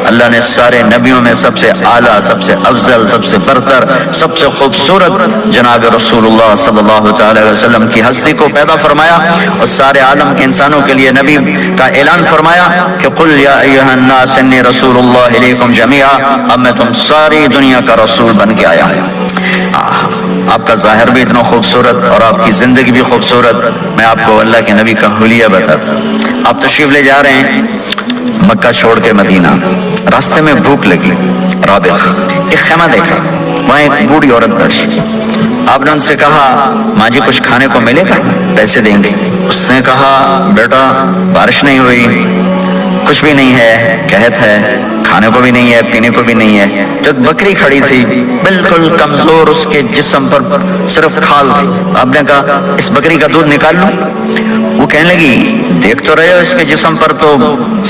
اللہ نے سارے نبیوں میں سب سے اعلیٰ، سب سے افضل، سب سے برتر، سب سے خوبصورت جناب رسول اللہ صلی اللہ تعالی علیہ وسلم کی ہستی کو پیدا فرمایا اور سارے عالم کے انسانوں کے لیے نبی کا اعلان فرمایا کہ قل یا ایھا الناس انی رسول اللہ الیکم جمیعا، اب میں تم ساری دنیا کا رسول بن کے آیا ہوں۔ آپ کا ظاہر بھی اتنا خوبصورت اور آپ کی زندگی بھی خوبصورت۔ میں آپ کو اللہ کے نبی کا حلیہ بتاتا ہوں۔ آپ تشریف لے جا رہے ہیں مکہ چھوڑ کے مدینہ، راستے میں بھوک لگی، رابغ ایک خیمہ دیکھا، وہاں ایک بوڑھی عورت بیٹھی۔ آپ نے ان سے کہا ماں جی کچھ کھانے کو ملے گا، پیسے دیں گے؟ اس نے کہا بیٹا بارش نہیں ہوئی، کچھ بھی نہیں ہے، قحط ہے، کھانے کو بھی نہیں ہے، پینے کو بھی نہیں ہے۔ تو ایک بکری کھڑی تھی بالکل کمزور، اس کے جسم پر صرف کھال تھی۔ آپ نے کہا اس بکری کا دودھ نکال لوں؟ وہ کہنے لگی دیکھ تو رہے ہو اس کے جسم پر تو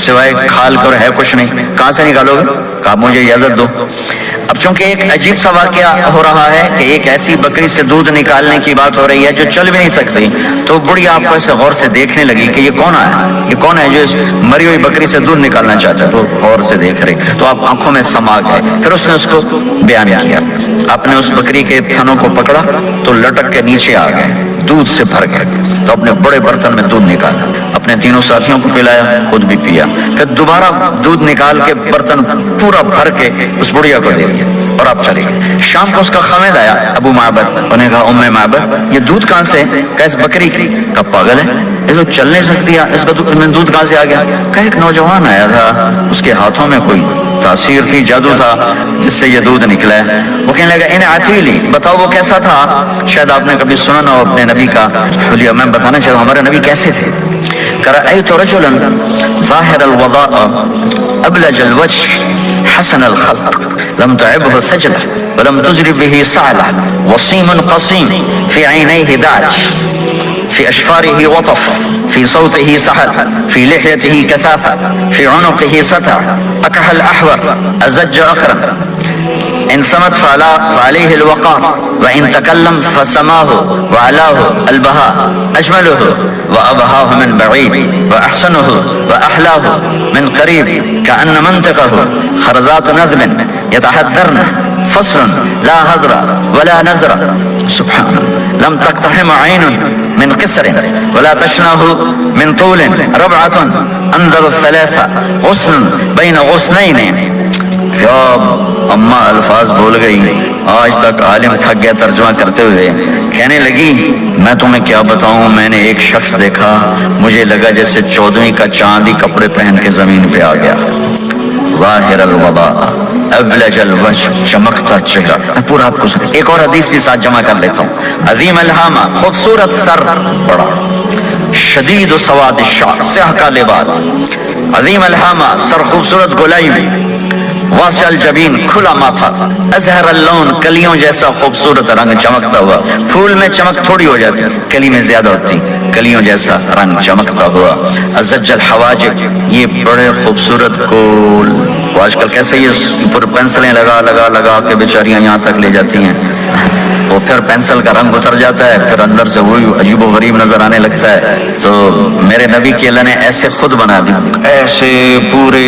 سوائے کھال کر ہے کچھ نہیں، کہاں سے نکالو گے؟ کہا مجھے اجازت دو۔ اب چونکہ ایک عجیب سا واقعہ ہو رہا ہے کہ ایک ایسی بکری سے دودھ نکالنے کی بات ہو رہی ہے جو چل بھی نہیں سکتی، تو بڑھی آپ کو ایسے غور سے دیکھنے لگی کہ یہ کون ہے، یہ کون ہے جو اس مری ہوئی بکری سے دودھ نکالنا چاہتا ہے؟ تو غور سے دیکھ رہی، تو آپ آنکھوں میں سما گئے۔ پھر اس نے اس کو بیان کیا، آپ نے اس بکری کے تھنوں کو پکڑا تو لٹک کے نیچے آ گئے، دودھ سے بھر گئے، تو اپنے بڑے برتن میں دودھ نکالا، اپنے تینوں ساتھیوں کو پلایا، خود بھی پیا، پھر دوبارہ دودھ نکال کے برتن پورا بھر کے اس بڑھیا کو دے دیا اور آپ چلے گئے۔ شام کو اس کا خامد آیا ابو معبد، انہوں نے کہا ام معبد یہ دودھ کہاں سے؟ کہا اس بکری کی۔ کہا پاگل ہے، یہ تو چل نہیں سکتی، اس کا دودھ کہاں سے آ گیا؟ کہا ایک نوجوان آیا تھا، اس کے ہاتھوں میں کوئی تاثیر تھی، جادو تھا، جس سے یہ دودھ نکلا ہے۔ وہ کہنے لگا انہیں عتیلی، بتاؤ وہ کیسا تھا؟ شاید آپ نے کبھی سنا نہ ہو اپنے نبی کا حلیہ، میں بتانا چاہتا ہوں ہمارے نبی کیسے تھے۔ رأيت رجلا ظاهر الوضاء أبلج الوجه حسن الخلق لم تعبه ثجلة ولم تجر به صعلة وصيم قصيم في عينيه دعج في أشفاره وطف في صوته سحر في لحيته كثافة في عنقه ستر أكح الأحور أزج أقرن إن صمت فعليه الوقار وإن تكلم فسماه وعلاه البهاء أجمله وأبهاه من بعيد وأحسنه وأحلاه من قريب كأن منطقه خرزات نذب يتحذرن فصل لا هزر ولا نزر سبحان لم تقتحم عين من قصر ولا تشنه من طول ربعة أنذر الثلاثة غصن بين غصنين۔ کیا اماں الفاظ بول گئی، آج تک عالم تھک گیا ترجمہ کرتے ہوئے، کہنے لگی میں تمہیں کیا بتاؤں، میں نے ایک شخص دیکھا، مجھے لگا جیسے 14ویں کا چاندی کپڑے پہن کے زمین پہ آ گیا، ظاہر الوضاء ابلج الوجه، چمکتا چہرہ۔ میں پورا آپ کو ایک اور حدیث بھی ساتھ جمع کر لیتا ہوں۔ عظیم الہامہ، خوبصورت سر، بڑا شدید و سواد الشعر، سیاہ کا لباس، عظیم الہامہ سر خوبصورت گولائی میں، واسع الجبین کھلا ماتھا، ازہر اللون کلیوں جیسا خوبصورت رنگ چمکتا ہوا، پھول میں چمک تھوڑی ہو جاتی کلی میں زیادہ ہوتی، کلیوں جیسا رنگ چمکتا ہوا، ازج الحواجب یہ بڑے خوبصورت کول، آج کل کیسے یہ اوپر پینسلیں لگا کے بیچاریاں یہاں تک لے جاتی ہیں، وہ پھر پینسل کا رنگ اتر جاتا ہے، پھر اندر سے وہی عجیب و غریب نظر آنے لگتا ہے۔ تو میرے نبی کی اللہ نے ایسے خود بنا دی، ایسے پورے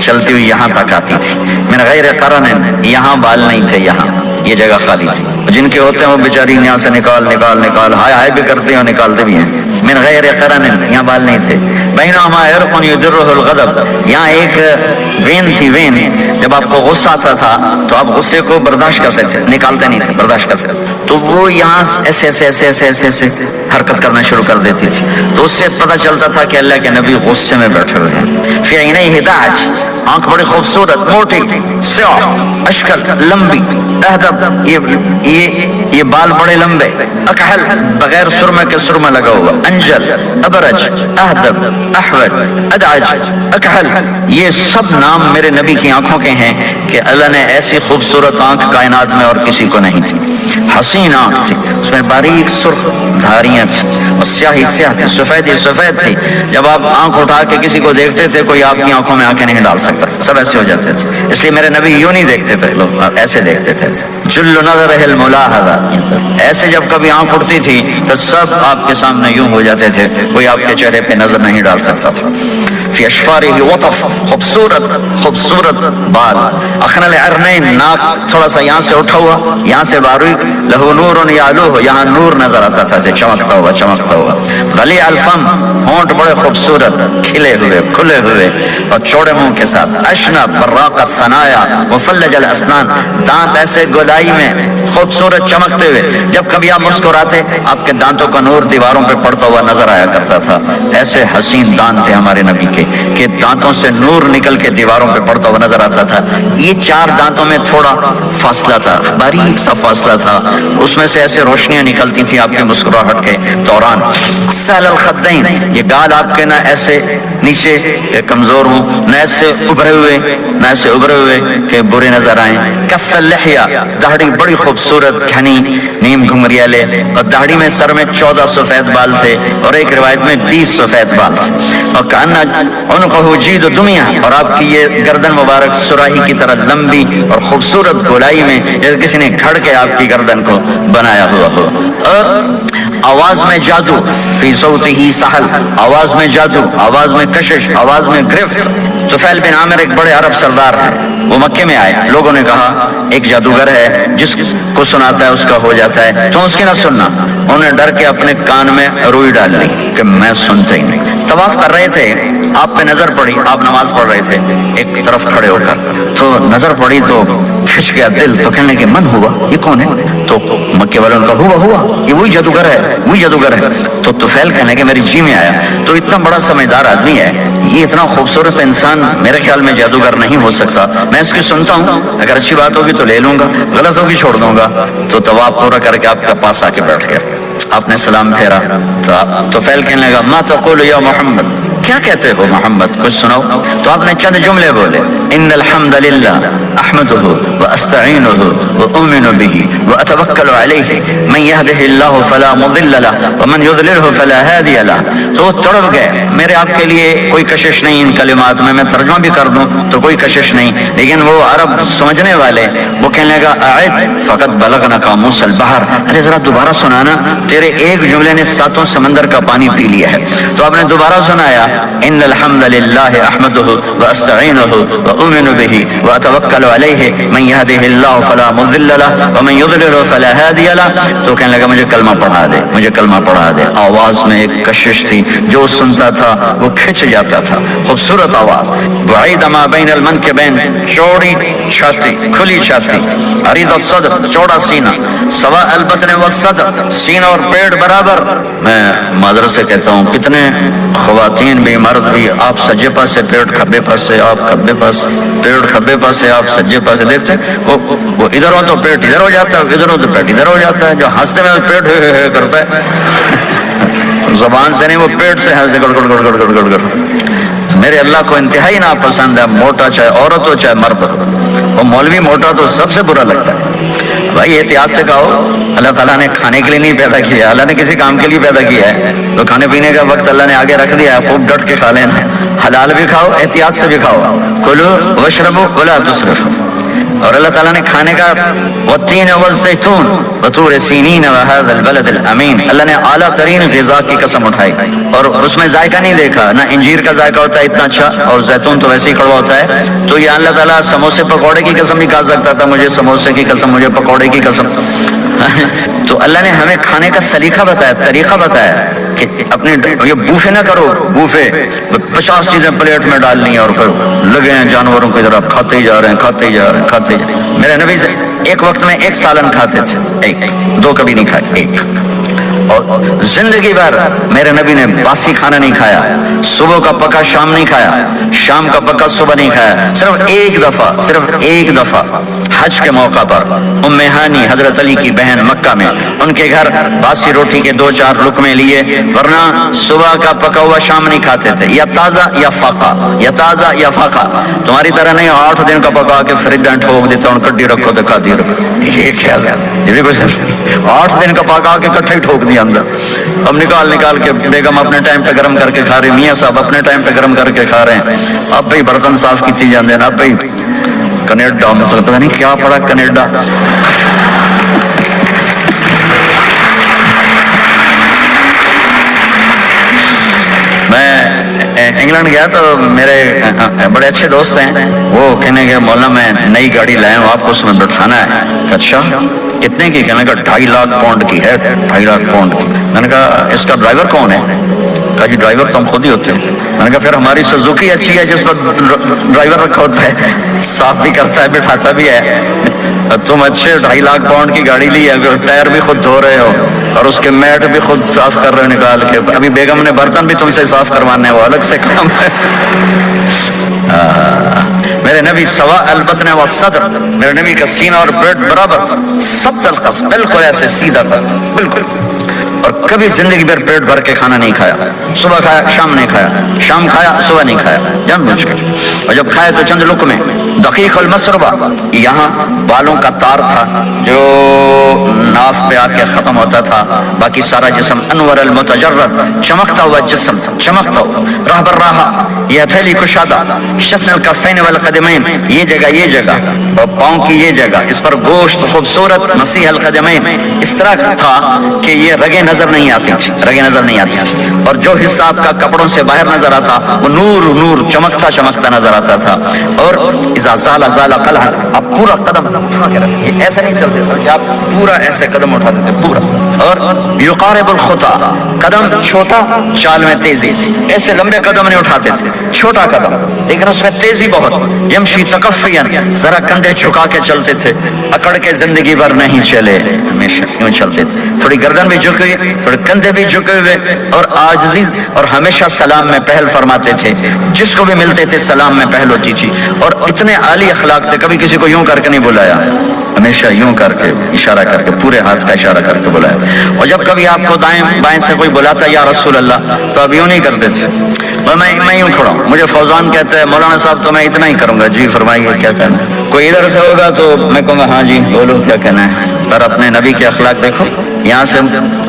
چلتی ہوئی یہاں تک آتی تھی، من غیر قرن، یہاں بال نہیں تھے، یہاں یہ جگہ خالی تھی، جن کے ہوتے ہیں وہ بیچاری یہاں سے نکال ہائے بھی کرتے ہیں اور نکالتے بھی ہیں، من غیر قرن، یہاں بال نہیں تھے، بینہما عرق یدرہ الغضب، یہاں ایک وین تھی، وین جب آپ کو غصہ آتا تھا تو آپ غصے کو برداشت کرتے تھے، نکالتے نہیں تھے، برداشت کرتے تھے، تو وہ یہاں ایسے حرکت کرنا شروع کر دیتی تھی، تو اس سے پتہ چلتا تھا کہ اللہ کے نبی غصے میں بیٹھے ہوئے ہیں۔ فی عینیہ دعج، آنکھ بڑی خوبصورت، موٹی، سیاہ، اشکل، لمبی، اہدب، یہ بال بڑے لمبے، اکحل بغیر سرمے کے سرمہ لگا ہوا، انجل، ابرج، اہدب، احوج، ادعج، اکحل، یہ سب نام میرے نبی کی آنکھوں کے ہیں کہ اللہ نے ایسی خوبصورت آنکھ کائنات میں اور کسی کو نہیں تھی. حسین آنکھ تھی، اس میں باریک سرخ دھاریاں تھیں اور سیاہی سیاہ تھی، سفید ہی سفید تھی. جب آپ آنکھ اٹھا کے کسی کو دیکھتے تھے کوئی آپ کی آنکھوں میں آنکھیں نہیں ڈال سکتا، سب ایسے ہو جاتے تھے. اس لیے میرے نبی یوں نہیں دیکھتے تھے، لوگ ایسے دیکھتے تھے. جل نظرہ الملاحظہ، ایسے جب کبھی آنکھ اٹھتی تھی تو سب آپ کے سامنے یوں ہو جاتے تھے، کوئی آپ کے چہرے پہ نظر نہیں ڈال سکتا تھا. فی اشفارہ وطف، خوبصورت خوبصورت بال. اخن العرنین، ناک تھوڑا سا یہاں سے اٹھا ہوا، یہاں سے باریک. لہو نور یعلوہ، یہاں نور نظر آتا تھا، چمکتا ہوا چمکتا ہوا. غلیظ الفم، ہونٹ بڑے خوبصورت کھلے ہوئے کھلے ہوئے اور چوڑے منہ کے ساتھ. اشنب براق الثنایا مفلج الاسنان، دانت ایسے گولائی میں خوبصورت چمکتے ہوئے. جب کبھی آپ مسکراتے آپ کے دانتوں کا نور دیواروں پہ پڑتا ہوا نظر آیا کرتا تھا. ایسے حسین دانت تھے ہمارے نبی کے کہ دانتوں سے نور نکل کے دیواروں پہ پڑتا ہوا نظر آتا تھا. یہ 4 دانتوں میں تھوڑا فاصلہ تھا، باریک سا فاصلہ تھا، اس میں سے ایسے روشنیاں نکلتی تھیں آپ کی مسکراہٹ کے دوران. سہل الخدین، یہ گال آپ کے نہ ایسے نیچے کمزور ہوں، نہ ایسے ابھرے ہوئے کہ برے نظر آئیں. کف اللحیہ، داڑھی بڑی خوبصورت گھنی نیم گھنگریالے، اور داڑھی میں سر میں 14 سفید بال تھے اور ایک روایت میں 20 سفید بال تھے. اور کأن عنقہ جید دمیا، اور آپ کی یہ گردن مبارک سراہی کی طرح لمبی اور خوبصورت گولائی میں جیسے کسی نے گھڑ کے آپ کی گردن کو بنایا ہوا ہو. اور آواز میں جادو، فی صوتہ سحل، آواز میں جادو، آواز میں کشش، آواز میں گرفت. طفیل بن عامر ایک بڑے عرب سردار ہیں، وہ مکے میں آئے. لوگوں نے کہا ایک جادوگر ہے جس کو سناتا ہے اس کا ہو جاتا ہے، تو اس کی نہ سننا. انہوں نے ڈر کے اپنے کان میں روئی ڈال لی کہ میں سنتا ہی نہیں. طواف کر رہے تھے، آپ پہ نظر پڑی، آپ نماز پڑھ رہے تھے ایک طرف کھڑے ہو کر، تو نظر پڑی تو کھچ گیا دل. تو کہنے لگے من ہوا، یہ کون ہے؟ تو مکے والوں نے کہا ہوا یہ وہی جادوگر ہے. تو طفیل کہنے لگے میری جی میں آیا. تو اتنا بڑا سمجھدار آدمی ہے، یہ اتنا خوبصورت انسان میرے خیال میں جادوگر نہیں ہو سکتا. میں اس کی سنتا ہوں، اگر اچھی بات ہوگی تو لے لوں گا، غلط ہوگی چھوڑ دوں گا. تو طواف پورا کر کے آپ کے پاس آ کے بیٹھ گیا. آپ نے سلام پھیرا تو فیل کہنے لگا ما تقول یا محمد، کیا کہتے ہو محمد، کچھ سناؤ. تو آپ نے چند جملے بولے، ان الحمد للہ احمدہ واستعینہ واؤمن بہ واتوکل علیہ من یہدہ اللہ فلا مضل لہ ومن یضللہ فلا ہادی لہ. تو وہ تڑپ گئے. میرے آپ کے لیے کوئی کشش نہیں ان کلمات میں ترجمہ بھی کر دوں تو کوئی کشش نہیں، لیکن وہ عرب سمجھنے والے وہ کہنے لگا اعد فقط بلغنا قاموس البحر، ارے ذرا دوبارہ سنانا، تیرے ایک جملے نے 7 سمندر کا پانی پی لیا ہے. تو آپ نے دوبارہ سنایا ان الحمد للہ احمدہ واستعینہ واؤمن بہ واتوکل علیہ من یہدہ اللہ فلا مضل لہ ومن یضلل فلا ہادی لہ. تو کہنے لگا مجھے کلمہ پڑھا دے. آواز میں ایک کشش تھی، جو سنتا تھا وہ کھچ جاتا تھا. خوبصورت آواز. بعید ما بین المنکبین، چوڑی چھاتی کھلی چھاتی. عریض الصدر، چوڑا سینہ. سواء البطن والصدر، سینہ اور پیٹ برابر. میں معذرت سے کہتا ہوں کتنے خواتین بھی مرد بھی، آپ سجے پاسے پیٹ کھبے پاسے، آپ کھبے پاس پیٹ کھبے پاسے، آپ سجے پاسے. دیکھتے وہ ادھر ہو تو پیٹ ادھر ہو جاتا ہے، ادھر ہو تو پیٹ ادھر ہو جاتا ہے. جو ہنستے میں پیٹ ہے کرتا ہے، زبان سے نہیں، وہ پیٹ سے ہنستے گڑ گڑ گڑ گڑ گڑ گڑ. میرے اللہ کو انتہائی ناپسند ہے موٹا، چاہے عورت ہو چاہے مرد ہو. وہ مولوی موٹا تو سب سے برا لگتا ہے. بھائی احتیاط سے کہو، اللہ تعالیٰ نے کھانے کے لیے نہیں پیدا کیا، اللہ نے کسی کام کے لیے پیدا کیا ہے. تو کھانے پینے کا وقت اللہ نے آگے رکھ دیا ہے، خوب ڈٹ کے کھا لینا. حلال بھی کھاؤ، احتیاط سے بھی کھاؤ. کلو واشربوا ولا تسرفوا. اور اللہ تعالیٰ نے کھانے کا والتین والزیتون وطور سینین وهذا البلد الامین، اللہ نے اعلیٰ ترین غذا کی قسم اٹھائی اور اس میں ذائقہ نہیں دیکھا. نہ انجیر کا ذائقہ ہوتا ہے اتنا اچھا، اور زیتون تو ویسے ہی کڑوا ہوتا ہے. تو یہ اللہ تعالیٰ سموسے پکوڑے کی قسم بھی کھا سکتا تھا، مجھے سموسے کی قسم، مجھے پکوڑے کی قسم. تو اللہ نے ہمیں کھانے کا سلیقہ بتایا، طریقہ بتایا کہ اپنے یہ بوفے نہ کرو. بوفے 50 چیزیں پلیٹ میں ڈالنی ہیں اور پھر لگے ہیں جانوروں کی طرح کھاتے ہی جا رہے ہیں. میرے نبی سے ایک وقت میں 1 سالن کھاتے تھے، 1 2 کبھی نہیں کھائے، 1. اور زندگی بھر میرے نبی نے باسی کھانا نہیں کھایا، صبح کا پکا شام نہیں کھایا، شام کا پکا صبح نہیں کھایا، صرف ایک دفعہ حج کے موقع پر ام ہانی حضرت علی کی بہن مکہ میں، ان کے گھر باسی روٹی کے 2-4 لقمے لیے، ورنہ صبح کا پکا ہوا شام نہیں کھاتے تھے، یا تازہ یا فاقہ، تمہاری طرح نہیں 8 دن کا پکا کے فریج میں ٹھوک دیتا ہوں، کڈی رکھو تو کھاتی رکھو، یہ کیا یہ بھی کچھ 8 دن کا پکا کے کٹھے ٹھوک دیا اندر، اب نکال کے بیگم اپنے ٹائم پہ گرم کر کے کھا رہی، میاں صاحب اپنے ٹائم پہ گرم کر کے کھا رہے ہیں، اب بھائی برتن صاف کیتی جاندے ہیں، اب بھائی کینیڈا مطلب پتہ نہیں کیا پڑا کینیڈا۔ میں انگلینڈ گیا تو میرے بڑے اچھے دوست ہیں، وہ کہنے کہ مولانا میں نئی گاڑی لایا ہوں، آپ کو اس میں بٹھانا ہے۔ اچھا کتنے کی؟ کہنے کا 2.5 لاکھ پاؤنڈ کی ہے، 2.5 لاکھ پاؤنڈ کی۔ میں نے کہا اس کا ڈرائیور کون ہے؟ کہا جی ڈرائیور تو ہم خود ہی ہوتے ہیں۔ میں نے کہا پھر ہماری سوزوکی اچھی ہے جس پر ڈرائیور رکھا ہوتا ہے، صاف بھی کرتا ہے بٹھاتا بھی ہے، تم اچھے 2.5 لاکھ پاؤنڈ کی گاڑی لی ہے، ٹائر بھی خود دھو رہے ہو اور اس کے میٹ بھی خود صاف کر رہے ہو نکال کے، ابھی بیگم نے برتن بھی تم سے صاف کروانے ہیں، وہ الگ سے کام ہے۔ میرے نبی سوا البطن و صدر، میرے نبی کا سینہ اور پیٹ برابر تھا، سب تلخص بالکل ایسے سیدھا تھا بالکل، اور کبھی زندگی بھر پیٹ بھر کے کھانا نہیں کھایا، صبح کھایا شام نہیں کھایا، شام کھایا صبح نہیں کھایا، جان بوجھ کے، اور جب کھایا تو چند لقمے۔ دقیق المسربہ، یہاں بالوں کا تار تھا جو ناف پہ آ کے ختم ہوتا تھا، باقی سارا جسم انور المتجرد، چمکتا ہوا جسم تھا، چمکتا ہوا۔ راہ بر راہ، یہ ہتھیلی کشادہ، شسن الکفین والقدمین، یہ جگہ اور پاؤں کی یہ جگہ، اس پر گوشت خوبصورت مسیح القدمین، اس طرح تھا کہ یہ رگیں نظر نہیں آتی تھی، اور جو حصہ آپ کا کپڑوں سے باہر نظر آتا وہ نور چمکتا نظر آتا تھا، اور اذا زال قلعہ، آپ پورا قدم اٹھا کے رکھیں، یہ ایسا نہیں چلتے تھے کہ آپ پورا ایسے قدم اٹھاتے تھے پورا، اور یقارب الخطا، قدم چھوٹا چال میں تیزی، ایسے لمبے قدم نہیں اٹھاتے تھے، چھوٹا قدم لیکن اس میں تیزی بہت، یمشی تکفیاً، ذرا کندھے جھکا کے چلتے تھے، اکڑ کے زندگی بھر نہیں چلے، ہمیشہ یوں چلتے تھے، تھوڑی گردن بھی جھکی ہوئی، تھوڑے کندھے بھی جھکے ہوئے، اور عاجزی، اور ہمیشہ سلام میں پہل فرماتے تھے، جس کو بھی ملتے تھے سلام میں پہل ہوتی تھی، اور اتنے عالی اخلاق تھے، کبھی کسی کو یوں کر کے نہیں بلایا، ہمیشہ یوں کر کے اشارہ کر کے، پورے ہاتھ کا اشارہ کر کے بلایا، اور جب کبھی آپ کو دائیں بائیں سے کوئی بلاتا یا رسول اللہ تو اب یوں نہیں کرتے تھے، میں یوں کھڑا ہوں، مجھے فوزان کہتے ہیں مولانا صاحب تو میں اتنا ہی کروں گا، جی فرمائیے کیا کہنا ہے، کوئی ادھر سے ہوگا تو میں کہوں گا ہاں جی بولو کیا کہنا ہے، پر اپنے نبی کے اخلاق دیکھو، یہاں سے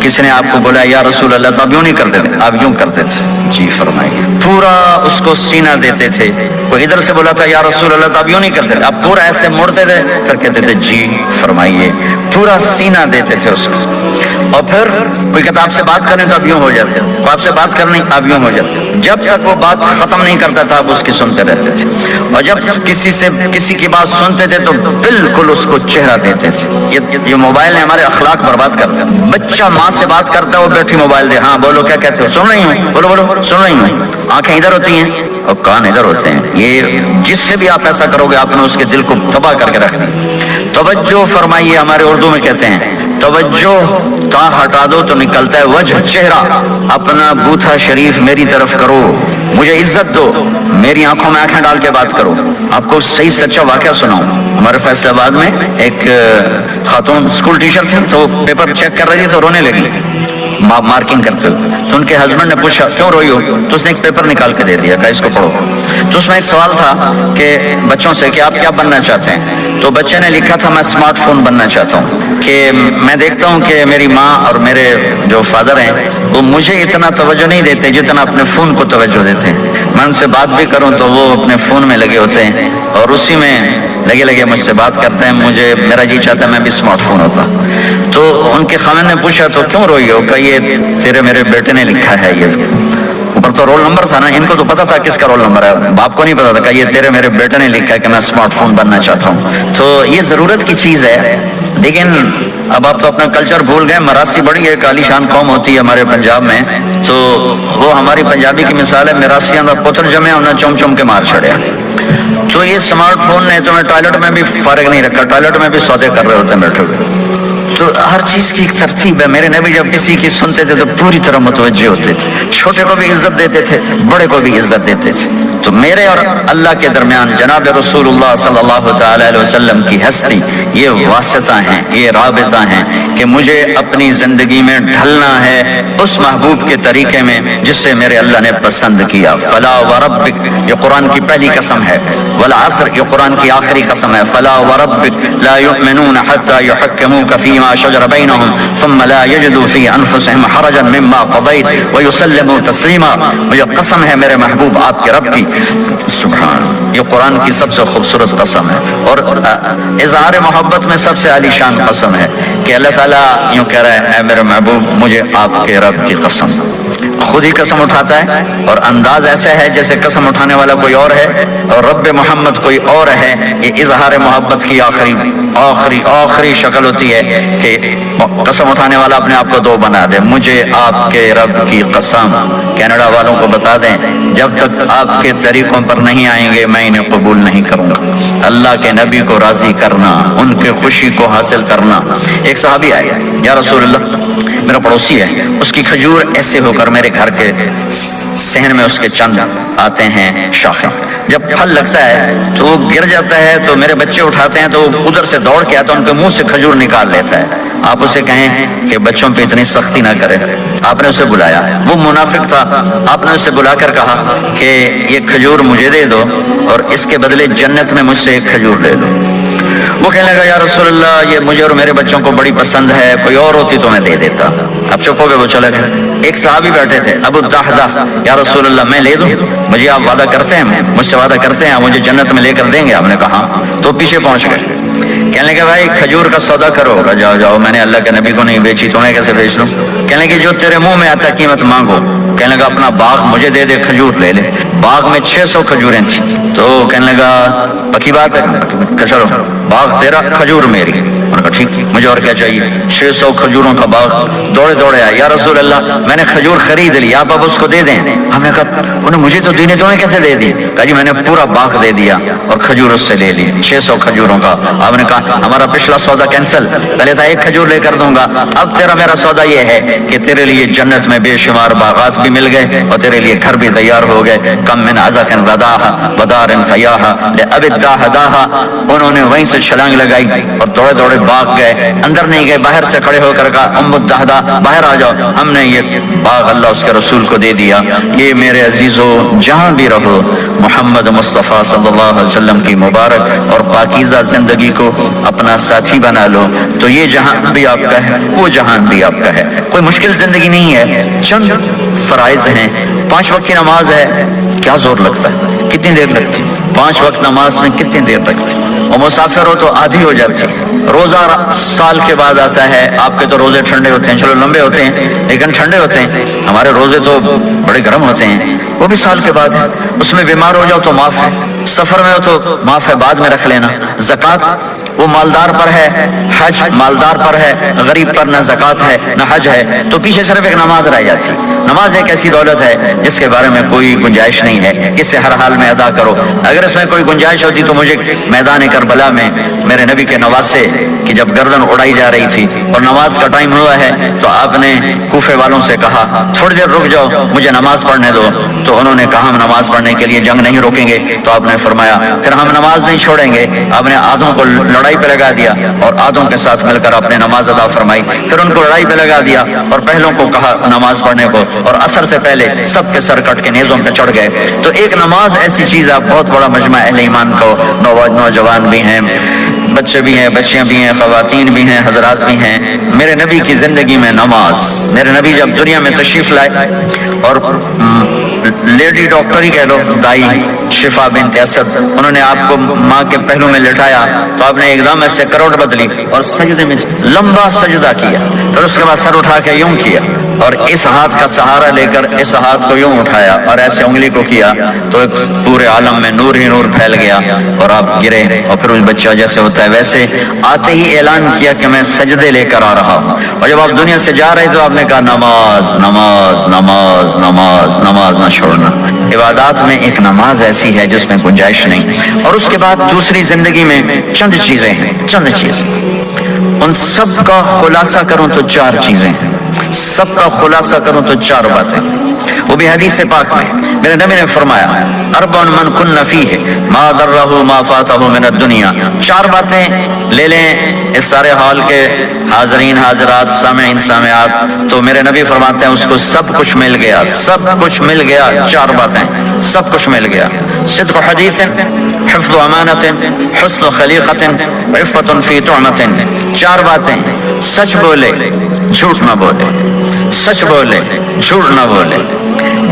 کسی نے آپ کو بولا یا رسول اللہ تو آپ یوں نہیں کرتے تھے، آپ یوں کرتے تھے، جی فرمائیے، پورا اس کو سینہ دیتے تھے، کوئی ادھر سے بولا تھا یا رسول اللہ تو آپ یوں نہیں کرتے تھے، آپ پورا ایسے موڑتے تھے پھر کہتے تھے جی فرمائیے، پورا سینہ دیتے تھے اس کو، اور پھر کوئی کہتا آپ سے بات کریں تو آپ یوں ہو جاتے، کوئی آپ سے بات کرنی آپ یوں ہو جاتے، جب تک وہ بات ختم نہیں کرتا تھا آپ اس کی سنتے رہتے تھے، اور جب کسی کی بات سنتے تھے تو بالکل اس کو چہرہ دیتے تھے۔ یہ موبائل نے ہمارے اخلاق برباد کرتا ہے، بچہ ماں سے بات کرتا ہے وہ بیٹھی موبائل دے، ہاں بولو کیا کہتے ہو، سن رہی ہوں، بولو سن رہی ہوں، آنکھیں ادھر ہوتی ہیں اور کان ادھر ہوتے ہیں، یہ جس سے بھی آپ ایسا کرو گے آپ نے اس کے دل کو تباہ کر کے رکھ دیا۔ توجہ فرمائیے، ہمارے اردو میں کہتے ہیں توجہ، تا ہٹا دو تو نکلتا ہے وجہ، چہرہ، اپنا بوتھا شریف میری طرف کرو، مجھے عزت دو، میری آنکھوں میں آنکھیں ڈال کے بات کرو۔ آپ کو صحیح سچا واقعہ سناؤں، ہمارے فیصل آباد میں ایک خاتون اسکول ٹیچر تھی، تو پیپر چیک کر رہی تھی تو رونے لگی مارکنگ کرتے ہوئے، تو ان کے ہسبینڈ نے پوچھا کیوں روئی ہو، تو اس نے ایک پیپر نکال کے دے دیا کہ اس کو پڑھو، تو اس میں ایک سوال تھا کہ بچوں سے کہ آپ کیا بننا چاہتے ہیں، تو بچے نے لکھا تھا میں اسمارٹ فون بننا چاہتا ہوں، کہ میں دیکھتا ہوں کہ میری ماں اور میرے جو فادر ہیں وہ مجھے اتنا توجہ نہیں دیتے جتنا اپنے فون کو توجہ دیتے ہیں، میں ان سے بات بھی کروں تو وہ اپنے فون میں لگے ہوتے ہیں اور اسی میں لگے مجھ سے بات کرتے ہیں، مجھے میرا جی چاہتا ہے میں بھی اسمارٹ فون ہوتا۔ تو ان کے خاوند نے پوچھا تو کیوں روئی ہو، کہ یہ تیرے میرے بیٹے نے لکھا ہے، یہ اوپر تو رول نمبر تھا نا، ان کو تو پتا تھا کس کا رول نمبر ہے، باپ کو نہیں پتا تھا کہ یہ تیرے میرے بیٹے نے لکھا ہے کہ میں اسمارٹ فون بننا چاہتا ہوں۔ تو یہ ضرورت کی چیز ہے، لیکن اب آپ تو اپنا کلچر بھول گئے۔ مراسی بڑی ایک عالی شان قوم ہوتی ہے ہمارے پنجاب میں، تو وہ ہماری پنجابی کی مثال ہے، مراسیاں دا پتر جمے انہیں چوم چوم کے مار چھڑیا۔ تو یہ اسمارٹ فون نے تمہیں ٹوائلٹ میں بھی فارغ نہیں رکھا، ٹوائلٹ میں بھی سودے کر رہے ہوتے ہیں بیٹھے ہوئے۔ تو تو ہر چیز کی ایک ترتیب ہے. میرے نبی جب کسی کی سنتے تھے تو پوری طرح متوجہ ہوتے تھے, چھوٹے کو بھی عزت دیتے تھے, بڑے کو بھی عزت دیتے تھے. تو میرے اور اللہ کے درمیان جناب رسول اللہ صلی اللہ تعالی علیہ وسلم کی ہستی یہ واسطہ ہیں, یہ رابطہ ہیں کہ مجھے اپنی زندگی میں ڈھلنا ہے اس محبوب کے طریقے میں جس سے میرے اللہ نے پسند کیا. فلا وربک یہ قرآن کی پہلی قسم ہے, والعصر یہ قرآن کی آخری قسم ہے. فلا وربک لا یؤمنون حتی یحکموک فیما شجر بینہم ثم لا یجدوا فی انفسہم حرجا مما قضیت ویسلموا تسلیما. مجھے قسم ہے میرے محبوب آپ کے رب کی. سبحان, یہ قرآن کی سب سے خوبصورت قسم ہے اور اظہار محبت میں سب سے عالی شان قسم ہے کہ اللہ تعالیٰ یوں کہہ رہا ہے, اے میرے محبوب مجھے آپ کے رب کی قسم. خود ہی قسم اٹھاتا ہے اور انداز ایسا ہے جیسے قسم اٹھانے والا کوئی اور ہے اور رب محمد کوئی اور ہے. یہ اظہار محبت کی آخری شکل ہوتی ہے کہ قسم اٹھانے والا اپنے آپ کو دو بنا دے. مجھے آپ کے رب کی قسم. کینیڈا والوں کو بتا دیں جب تک آپ کے طریقوں پر نہیں آئیں گے میں انہیں قبول نہیں کروں گا. اللہ کے نبی کو راضی کرنا, ان کے خوشی کو حاصل کرنا. ایک صحابی آئے, یا رسول اللہ میرا پڑوسی ہے, اس کی کھجور ایسے ہو کر میرے گھر کے صحن میں اس کے چند آتے ہیں شاخیں, جب پھل لگتا ہے تو وہ گر جاتا ہے تو میرے بچے اٹھاتے ہیں تو ادھر سے دوڑ کے آتا ہے, ان کے منہ سے کھجور نکال لیتا ہے. آپ اسے کہیں کہ بچوں پہ اتنی سختی نہ کرے. آپ نے اسے بلایا, وہ منافق تھا, آپ نے اسے بلا کر کہا کہ یہ کھجور مجھے دے دو اور اس کے بدلے جنت میں مجھ سے ایک کھجور لے لو. وہ کہنے لگا یا رسول اللہ یہ مجھے اور میرے بچوں کو بڑی پسند ہے, کوئی اور ہوتی تو میں دے دیتا. اب چپ ہو گئے, وہ چلے گئے. ایک صحابی بیٹھے تھے ابو الدحدہ, یا رسول اللہ میں لے دوں, مجھے آپ وعدہ کرتے ہیں, مجھ سے وعدہ کرتے ہیں مجھے جنت میں لے کر دیں گے؟ آپ نے کہا. تو پیچھے پہنچ گئے, کہنے لگے بھائی کھجور کا سودا کرو. جاؤ جاؤ, میں نے اللہ کے نبی کو نہیں بیچی, تمہیں کیسے بیچ لوں؟ کہنے لگے جو تیرے منہ میں آتا قیمت مانگو. کہنے لگا اپنا باغ مجھے دے دے, کھجور لے لے. باغ میں 600 کھجوریں تھیں. تو کہنے لگا پکی بات ہے, چلو باغ تیرا کھجور میری. انہوں نے کہا ٹھیک, مجھے اور کیا چاہیے. 600 کھجوروں کا باغ. دوڑے دوڑے آئے, یا رسول اللہ میں نے کھجور خرید لی, آپ اب اس کو دے دیں. ہم نے کہا انہیں مجھے تو دینے, تمہیں کیسے دے دی؟ کہا جی میں نے پورا باغ دے دیا اور کھجور اس سے لے لی 600 کھجوروں کا. آپ نے کہا ہمارا پچھلا سودا کینسل, پہلے تھا ایک کھجور لے کر دوں گا, اب تیرا میرا سودا یہ ہے کہ تیرے لیے جنت میں بے شمار باغات بھی مل گئے اور تیرے لیے گھر بھی تیار ہو گئے. کم من عزق رداها ودار فیاها لأب الداهداها. انہوں نے وہیں سے چھلانگ لگائی اور دوڑے دوڑے باغ گئے. اندر نہیں گئے, باہر سے کھڑے ہو کر کہا ام الدحدہ باہر آ جاؤ, ہم نے یہ باغ اللہ اس کے رسول کو دے دیا. یہ میرے عزیزو جہاں بھی رہو محمد مصطفیٰ صلی اللہ علیہ وسلم کی مبارک اور پاکیزہ زندگی کو اپنا ساتھی بنا لو تو یہ جہان بھی آپ کا ہے, وہ جہان بھی آپ کا ہے. کوئی مشکل زندگی نہیں ہے, چند فرائض ہیں. 5 وقت کی نماز ہے, کیا زور لگتا ہے, کتنی دیر لگتی؟ 5 وقت نماز میں کتنی دیر لگتی؟ اور مسافر ہو تو آدھی ہو جاتی. روزہ سال کے بعد آتا ہے, آپ کے تو روزے ٹھنڈے ہوتے ہیں, چلو لمبے ہوتے ہیں لیکن ٹھنڈے ہوتے ہیں. ہمارے روزے تو بڑے گرم ہوتے ہیں, وہ بھی سال کے بعد ہے. اس میں بیمار ہو جاؤ تو معاف ہے, سفر میں ہو تو معاف ہے, بعد میں رکھ لینا. زکوٰۃ وہ مالدار پر ہے, حج مالدار پر ہے, غریب پر نہ زکوٰۃ ہے نہ حج ہے. تو پیچھے صرف ایک نماز رہ جاتی. نماز ایک ایسی دولت ہے جس کے بارے میں کوئی گنجائش نہیں ہے, اسے ہر حال میں ادا کرو. اگر اس میں کوئی گنجائش ہوتی تو مجھے میدان کربلا میں میرے نبی کے نواسے کی جب گردن اڑائی جا رہی تھی اور نماز کا ٹائم ہوا ہے تو آپ نے کوفے والوں سے کہا تھوڑی دیر رک جاؤ, مجھے نماز پڑھنے دو. تو انہوں نے کہا ہم نماز پڑھنے کے لیے جنگ نہیں روکیں گے. تو آپ نے فرمایا پھر ہم نماز نہیں چھوڑیں گے. آپ نے آدھوں کو لڑائی پہ لگا دیا اور آدھوں کے ساتھ مل کر آپ نے نماز ادا فرمائی. پھر ان کو لڑائی پہ لگا دیا اور پہلوں کو کہا نماز پڑھنے کو, اور عصر سے پہلے سب کے سر کٹ کے نیزوں پہ چڑھ گئے. تو ایک نماز ایسی چیز ہے, بہت بڑا مجمع اہل ایمان کو, نوجوان بھی ہیں, بچے بھی ہیں, بچیاں بھی ہیں, خواتین بھی ہیں, حضرات بھی ہیں. میرے نبی کی زندگی میں نماز, میرے نبی جب دنیا میں تشریف لائے اور لیڈی ڈاکٹر ہی کہہ لو, دائی شفا بنت اسد, انہوں نے آپ کو ماں کے پہلو میں لٹایا تو آپ نے ایک دم ایسے کروٹ بدلی اور سجدے میں لمبا سجدہ کیا. پھر اس کے بعد سر اٹھا کے یوں کیا اور اس ہاتھ کا سہارا لے کر اس ہاتھ کو یوں اٹھایا اور ایسے انگلی کو کیا تو ایک پورے عالم میں نور ہی نور پھیل گیا اور آپ گرے. اور پھر اس بچہ جیسے ہوتا ہے ویسے آتے ہی اعلان کیا کہ میں سجدے لے کر آ رہا ہوں. اور جب آپ دنیا سے جا رہے تو آپ نے کہا نماز نماز نماز نماز نماز نہ چھوڑنا. عبادات میں ایک نماز ایسی ہے جس میں گنجائش نہیں. اور اس کے بعد دوسری زندگی میں چند چیزیں ہیں, چند چیزیں. ان سب کا خلاصہ کروں تو 4 چیزیں ہیں، سب کا خلاصہ کروں تو 4 باتیں، وہ بھی حدیث پاک میں میرے نبی نے فرمایا اربع من کن فیہ ما ضرہ ما فاتہ من الدنیا، 4 باتیں لے لیں اس سارے حال کے حاضرین حاضرات سامعین سامعات، تو میرے نبی فرماتے ہیں اس کو سب کچھ مل گیا، سب کچھ مل گیا، 4 باتیں سب کچھ مل گیا، صدق حدیث، حفظ امانت، حسن خلیقت، عفت فی طعمت، 4 باتیں، سچ بولے جھوٹ نہ بولے، سچ بولے جھوٹ نہ بولے،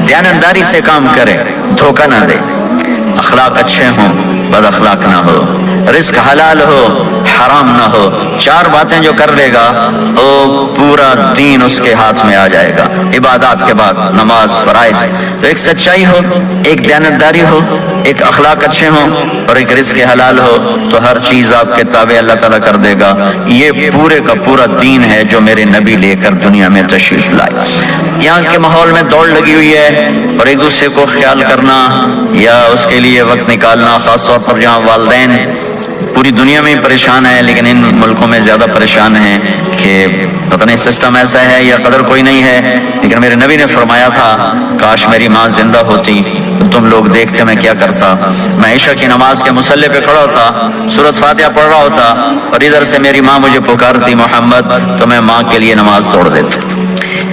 دیانتداری سے کام کرے دھوکہ نہ دے، اخلاق اچھے ہوں بد اخلاق نہ ہو، رزق حلال ہو حرام نہ ہو، 4 باتیں جو کر لے گا وہ پورا دین اس کے ہاتھ میں آ جائے گا، عبادات کے بعد نماز فرائض، تو ایک سچائی ہو، ایک دیانتداری ہو، ایک اخلاق اچھے ہوں اور ایک رزق حلال ہو، تو ہر چیز آپ کے تابع اللہ تعالیٰ کر دے گا۔ یہ پورے کا پورا دین ہے جو میرے نبی لے کر دنیا میں تشریف لائے۔ یہاں کے ماحول میں دوڑ لگی ہوئی ہے اور ایک دوسرے کو خیال کرنا یا اس کے لیے وقت نکالنا، خاص طور پر جہاں والدین پوری دنیا میں پریشان ہے لیکن ان ملکوں میں زیادہ پریشان ہیں کہ پتہ نہیں سسٹم ایسا ہے یا قدر کوئی نہیں ہے، لیکن میرے نبی نے فرمایا تھا کاش میری ماں زندہ ہوتی تو تم لوگ دیکھتے میں کیا کرتا، میں عشاء کی نماز کے مصلی پہ کھڑا ہوتا، سورۃ فاتحہ پڑھ رہا ہوتا اور ادھر سے میری ماں مجھے پکارتی محمد، تو میں ماں کے لیے نماز توڑ دیتے۔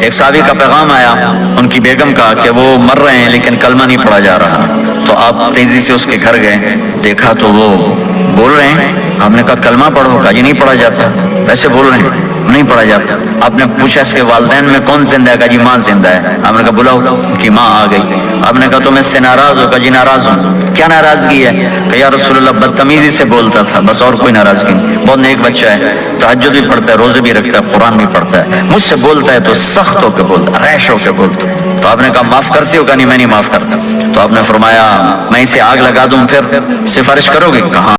ایک صحابی کا پیغام آیا ان کی بیگم کا کہ وہ مر رہے ہیں لیکن کلمہ نہیں پڑھا جا رہا، تو آپ تیزی سے اس کے گھر گئے، دیکھا تو وہ بول رہے ہیں، آپ نے کہا کلمہ پڑھو، کہا جی نہیں پڑھا جاتا، ویسے بول رہے ہیں نہیں پڑھا جاتا۔ آپ نے پوچھا اس کے والدین میں کون زندہ ہے، کہا جی ماں زندہ ہے۔ آپ نے کہا بلاؤ، ان کی ماں آ گئی۔ آپ نے کہا تم اس سے ناراض ہو، کہا جی ناراض ہوں۔ کیا ناراضگی ہے؟ کہ یا رسول اللہ بدتمیزی سے بولتا تھا، بس اور کوئی ناراضگی نہیں، بہت نیک بچہ ہے، تہجد بھی پڑھتا ہے، روزے بھی رکھتا ہے، قرآن بھی پڑھتا ہے، مجھ سے بولتا ہے تو سخت ہو کے بولتا ہے، ریش ہو کے بولتا ہے۔ تو آپ نے کہا معاف کرتے ہو؟ کہا نہیں میں نہیں معاف کرتا۔ تو آپ نے فرمایا میں اسے آگ لگا دوں پھر سفارش کرو گے؟ کہا